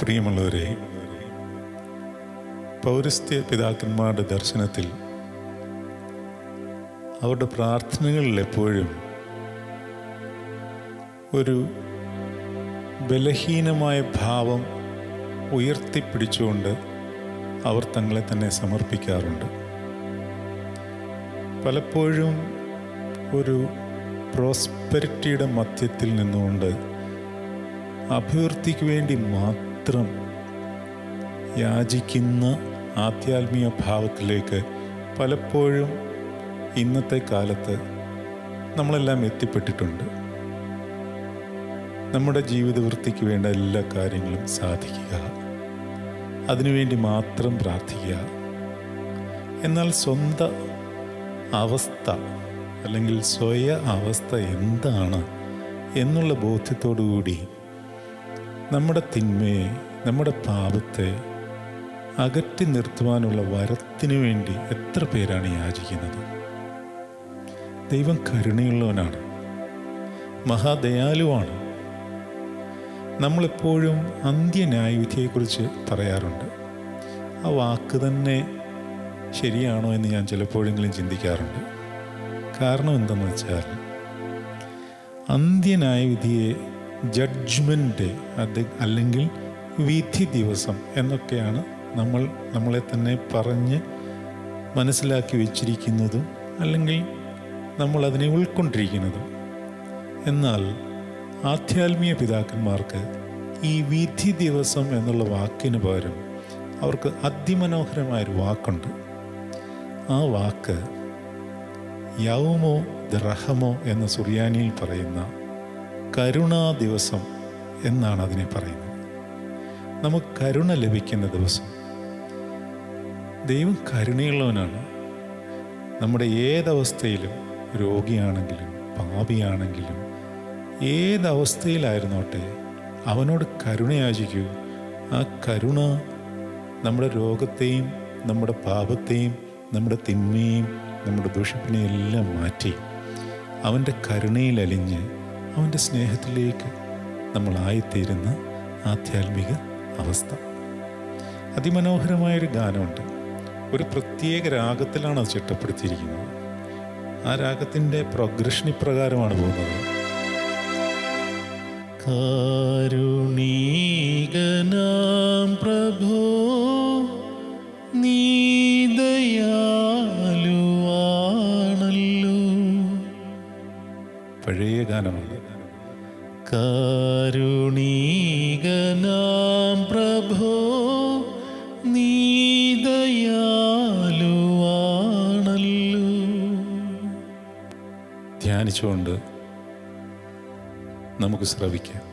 പ്രിയമുള്ളവരെ, പൗരസ്ത്യ പിതാക്കന്മാരുടെ ദർശനത്തിൽ അവരുടെ പ്രാർത്ഥനകളിൽ എപ്പോഴും ഒരു ബലഹീനമായ ഭാവം ഉയർത്തിപ്പിടിച്ചുകൊണ്ട് അവർ തങ്ങളെ തന്നെ സമർപ്പിക്കാറുണ്ട്. പലപ്പോഴും ഒരു പ്രോസ്പെരിറ്റിയുടെ മധ്യത്തിൽ നിന്നുകൊണ്ട് അഭിവൃദ്ധിക്ക് വേണ്ടി മാത്രം യാചിക്കുന്ന ആധ്യാത്മിക ഭാവത്തിലേക്ക് പലപ്പോഴും ഇന്നത്തെ കാലത്ത് നമ്മളെല്ലാം എത്തിപ്പെട്ടിട്ടുണ്ട്. നമ്മുടെ ജീവിതവൃത്തിക്ക് വേണ്ട എല്ലാ കാര്യങ്ങളും സാധിക്കുക, അതിനുവേണ്ടി മാത്രം പ്രാർത്ഥിക്കുക. എന്നാൽ സ്വന്തം അവസ്ഥ അല്ലെങ്കിൽ സ്വയ അവസ്ഥ എന്താണ് എന്നുള്ള ബോധ്യത്തോടുകൂടി നമ്മുടെ തിന്മയെ, നമ്മുടെ പാപത്തെ അകറ്റി നിർത്തുവാനുള്ള വരത്തിനു വേണ്ടി എത്ര പേരാണ് യാചിക്കുന്നത്? ദൈവം കരുണയുള്ളവനാണ്, മഹാദയാലുവാണ്. നമ്മളെപ്പോഴും അന്ത്യന്യായവിധിയെക്കുറിച്ച് പറയാറുണ്ട്. ആ വാക്ക് തന്നെ ശരിയാണോ എന്ന് ഞാൻ ചിലപ്പോഴെങ്കിലും ചിന്തിക്കാറുണ്ട്. കാരണം എന്തെന്ന് വെച്ചാൽ, അന്ത്യന്യായവിധിയെ ജഡ്ജ്മെൻ്റ് അല്ലെങ്കിൽ വിധി ദിവസം എന്നൊക്കെയാണ് നമ്മളെ തന്നെ പറഞ്ഞ് മനസ്സിലാക്കി വച്ചിരിക്കുന്നതും അല്ലെങ്കിൽ നമ്മളതിനെ ഉൾക്കൊണ്ടിരിക്കുന്നതും. എന്നാൽ ആധ്യാത്മിക പിതാക്കന്മാർക്ക് ഈ വിധി ദിവസം എന്നുള്ള വാക്കിന് പകരം അവർക്ക് അതിമനോഹരമായൊരു വാക്കുണ്ട്. ആ വാക്ക് യൗമോ ദറഹമോ എന്ന സുറിയാനിയിൽ പറയുന്ന കരുണാ ദിവസം എന്നാണ് അതിനെ പറയുന്നത്. നമുക്ക് കരുണ ലഭിക്കുന്ന ദിവസം. ദൈവം കരുണയുള്ളവനാണ്. നമ്മുടെ ഏതവസ്ഥയിലും, രോഗിയാണെങ്കിലും പാപിയാണെങ്കിലും ഏതവസ്ഥയിലായിരുന്നോട്ടെ അവനോട് കരുണയാചിക്കൂ. ആ കരുണ നമ്മുടെ രോഗത്തെയും നമ്മുടെ പാപത്തെയും നമ്മുടെ തിന്മയെയും നമ്മുടെ ദുഷിപ്പിനെയും എല്ലാം മാറ്റി അവൻ്റെ കരുണയിൽ അലിഞ്ഞ് അവൻ്റെ സ്നേഹത്തിലേക്ക് നമ്മളായിത്തീരുന്ന ആധ്യാത്മിക അവസ്ഥ. അതിമനോഹരമായൊരു ഗാനമുണ്ട്. ഒരു പ്രത്യേക രാഗത്തിലാണ് അത് ചിട്ടപ്പെടുത്തിയിരിക്കുന്നത്. ആ രാഗത്തിൻ്റെ പ്രോഗ്രഷൻ ഇപ്രകാരമാണ് പോകുന്നത്. കാരുണീകനാം പ്രഭോ നീ ദയാലുവാണല്ലോ. പഴയ ഗാനമാണ്. കാരുണീകനാം പ്രഭോ നീ ദയാലുവാണല്ലോ. ധ്യാനിച്ചുകൊണ്ട് നമുക്ക് ശ്രവിക്കാം.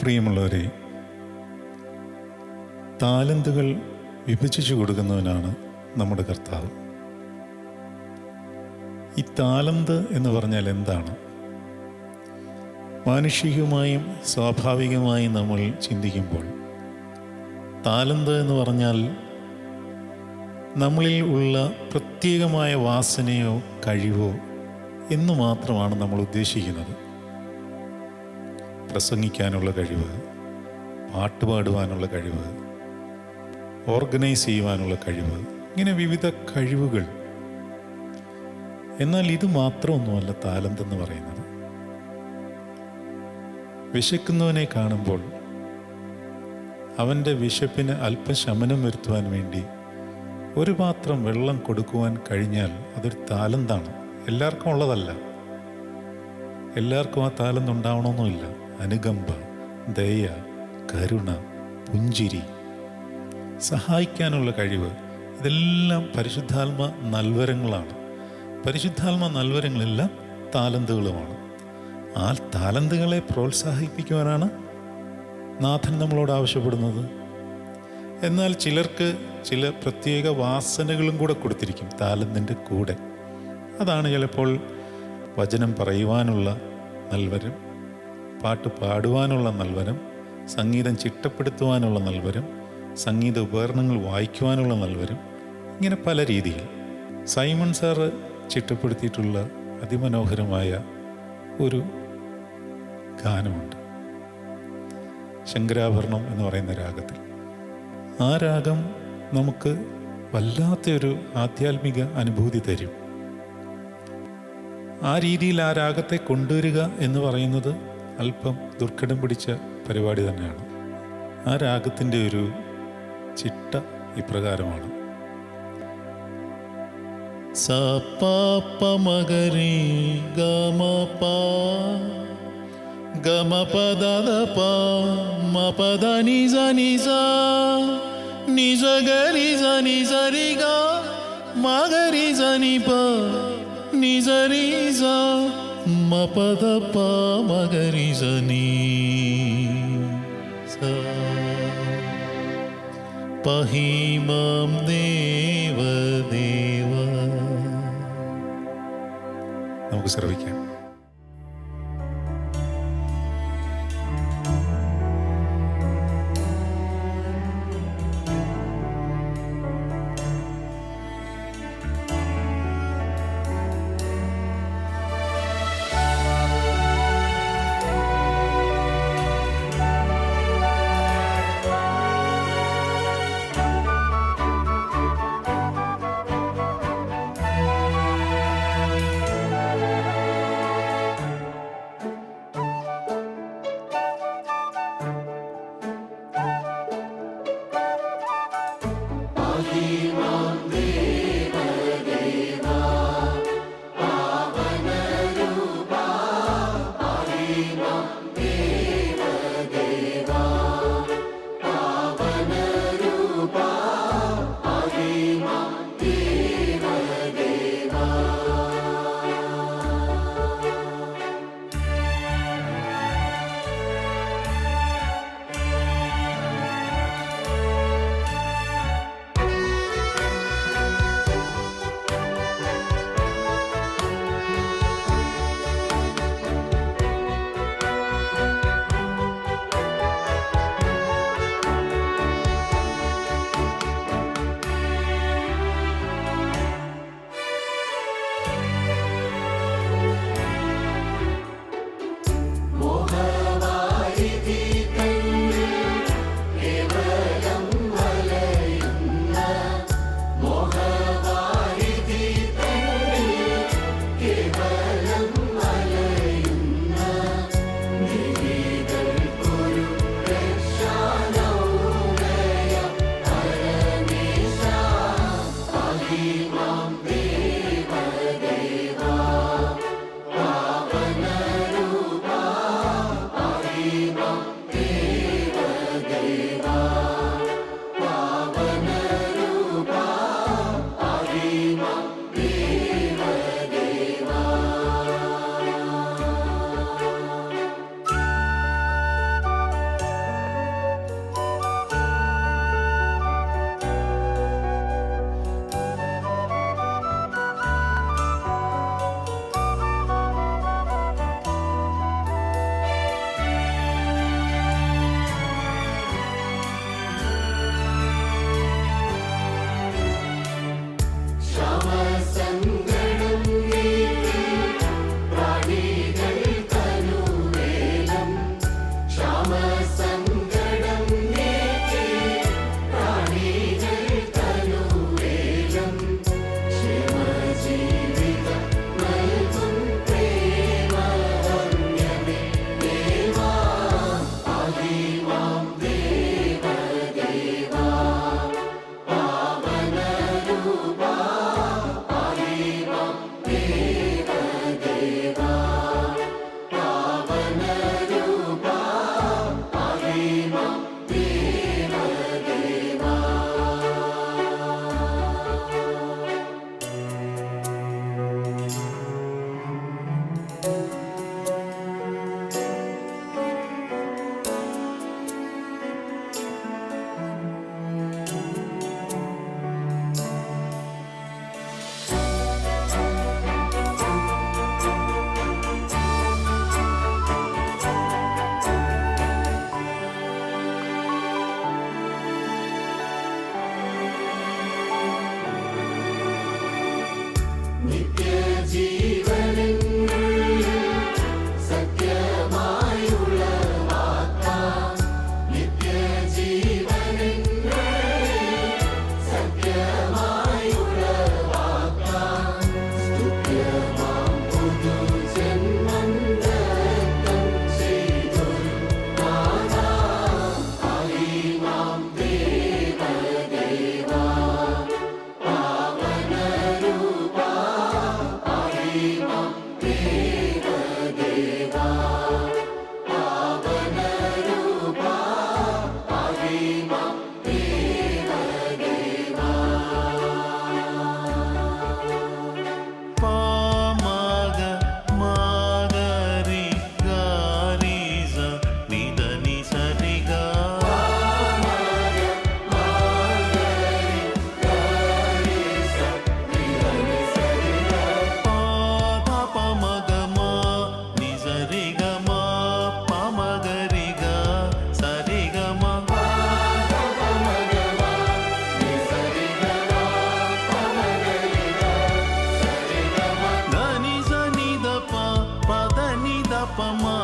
പ്രിയമുള്ളവരെ, താലന്തുകൾ വിഭജിച്ചു കൊടുക്കുന്നവനാണ് നമ്മുടെ കർത്താവ്. ഈ താലന്ത് എന്ന് പറഞ്ഞാൽ എന്താണ്? മാനുഷികമായും സ്വാഭാവികമായും നമ്മൾ ചിന്തിക്കുമ്പോൾ താലന്ത് എന്ന് പറഞ്ഞാൽ നമ്മളിൽ ഉള്ള പ്രത്യേകമായ വാസനയോ കഴിവോ എന്ന് മാത്രമാണ് നമ്മൾ ഉദ്ദേശിക്കുന്നത്. പ്രസംഗിക്കാനുള്ള കഴിവ്, പാട്ടുപാടുവാനുള്ള കഴിവ്, ഓർഗനൈസ് ചെയ്യുവാനുള്ള കഴിവ്, ഇങ്ങനെ വിവിധ കഴിവുകൾ. എന്നാൽ ഇത് മാത്രമൊന്നുമല്ല താലന്ത് എന്ന് പറയുന്നത്. വിശക്കുന്നവനെ കാണുമ്പോൾ അവൻ്റെ വിശപ്പിന് അല്പം ശമനം വരുത്തുവാൻ വേണ്ടി ഒരു പാത്രം വെള്ളം കൊടുക്കുവാൻ കഴിഞ്ഞാൽ അതൊരു താലന്താണ്. എല്ലാവർക്കും ഉള്ളതല്ല, എല്ലാവർക്കും ആ താലന്ത് ഉണ്ടാവണമെന്നുമില്ല. അനുകമ്പ, ദയ, കരുണ, പുഞ്ചിരി, സഹായിക്കാനുള്ള കഴിവ്, ഇതെല്ലാം പരിശുദ്ധാത്മ നൽവരങ്ങളാണ്. പരിശുദ്ധാത്മ നൽവരങ്ങളെല്ലാം താലന്തുകളുമാണ്. ആ താലന്തുകളെ പ്രോത്സാഹിപ്പിക്കുവാനാണ് നാഥൻ നമ്മളോട് ആവശ്യപ്പെടുന്നത്. എന്നാൽ ചിലർക്ക് ചില പ്രത്യേക വാസനകളും കൂടെ കൊടുത്തിരിക്കും താലന്തിൻ്റെ കൂടെ. അതാണ് ചിലപ്പോൾ വചനം പറയുവാനുള്ള നൽവരം, പാട്ട് പാടുവാനുള്ള നൽവരം, സംഗീതം ചിട്ടപ്പെടുത്തുവാനുള്ള നൽവരം, സംഗീത ഉപകരണങ്ങൾ വായിക്കുവാനുള്ള നൽവരം, ഇങ്ങനെ പല രീതിയിൽ. സൈമൺ സാറ് ചിട്ടപ്പെടുത്തിയിട്ടുള്ള അതിമനോഹരമായ ഒരു ഗാനമുണ്ട്, ശങ്കരാഭരണം എന്ന് പറയുന്ന രാഗത്തിൽ. ആ രാഗം നമുക്ക് വല്ലാത്തൊരു ആധ്യാത്മിക അനുഭൂതി തരും. ആ രീതിയിൽ ആ രാഗത്തെ കൊണ്ടുവരിക എന്ന് പറയുന്നത് അല്പം ദുർഘടം പിടിച്ച പരിപാടി തന്നെയാണ്. ആ രാഗത്തിൻ്റെ ഒരു ചിട്ട ഇപ്രകാരമാണ്: സ പ പ മഗരി ഗമ പ ഗമ പദ പ മ പദ നി സ നി സ നി സ ഗരി സ നി സ രി ഗ മ ഗരി സ നി പ നി സ രി സ മ പദ പ മ ഗരി സ നി സ പഹി മാം ദേവദേവ. നമുക്ക് ശ്രവിക്കാം. ప మా